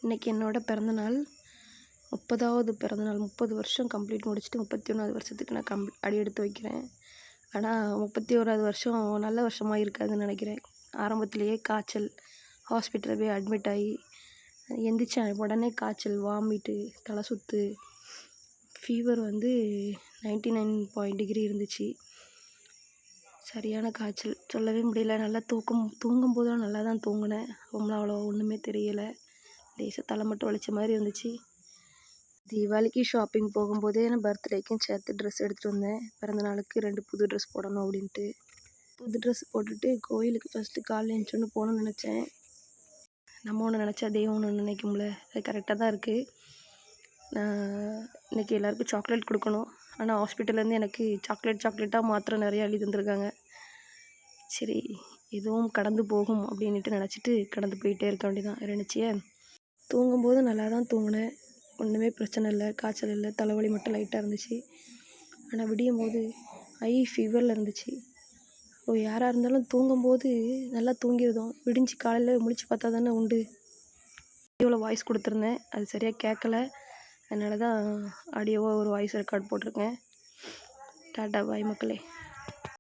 இன்றைக்கி என்னோடய பிறந்தநாள் 30வது பிறந்தநாள். 30 வருஷம் கம்ப்ளீட் முடிச்சுட்டு 31வது வருஷத்துக்கு நான் அடி எடுத்து வைக்கிறேன். ஆனால் 31வது வருஷம் நல்ல வருஷமாக இருக்காதுன்னு நினைக்கிறேன். ஆரம்பத்திலேயே காய்ச்சல், ஹாஸ்பிட்டலில் போய் அட்மிட் ஆகி எந்திரிச்சேன் உடனே காய்ச்சல், வாமிட்டு, தலை சுற்று, ஃபீவர் 99 டிகிரி இருந்துச்சு. சரியான காய்ச்சல், சொல்லவே முடியல. நல்லா தூங்கும்போதெல்லாம் நல்லா தான் தூங்கினேன். ரொம்ப அவ்வளோ ஒன்றுமே தெரியலை. லேசாக தலை மட்டும் வலிச்ச மாதிரி இருந்துச்சு. தீபாவளிக்கு ஷாப்பிங் போகும்போதே நான் பர்த்டேக்கும் சேர்த்து ட்ரெஸ் எடுத்துகிட்டு வந்தேன். பிறந்த நாளுக்கு 2 புது ட்ரெஸ் போடணும் அப்படின்ட்டு. புது ட்ரெஸ் போட்டுட்டு கோயிலுக்கு ஃபஸ்ட்டு காலைல எழுந்திரிச்சோன்னு போகணும்னு நினச்சேன். நம்ம ஒன்று நினச்சா தெய்வம் ஒன்று நினைக்கும்ல, அது கரெக்டாக தான் இருக்குது. நான் இன்றைக்கி எல்லாேருக்கும் சாக்லேட் கொடுக்கணும். ஆனால் ஹாஸ்பிட்டல்லேருந்து எனக்கு சாக்லேட்டாக மாத்திரை நிறையா எழுதி தந்திருக்காங்க. சரி, எதுவும் கடந்து போகும் அப்படின்ட்டு நினச்சிட்டு கடந்து போயிட்டே இருக்க வேண்டியதான். இருந்துச்சியே. தூங்கும்போது நல்லா தான் தூங்கினேன். ஒன்றுமே பிரச்சனை இல்லை, காய்ச்சல் இல்லை, தலைவலி மட்டும் லைட்டாக இருந்துச்சு. ஆனால் விடியும் போது ஃபீவரில் இருந்துச்சு. யாராக இருந்தாலும் தூங்கும்போது நல்லா தூங்கிடுதோம். விடிஞ்சு காலையில் முழிச்சு பார்த்தா தானே உண்டு. ஆடியோவில் வாய்ஸ் கொடுத்துருந்தேன், அது சரியாக கேட்கல. அதனால தான் ஆடியோவாக ஒரு வாய்ஸ் ரெக்கார்ட் போட்டிருக்கேன். டாட்டா பாய் மக்களே.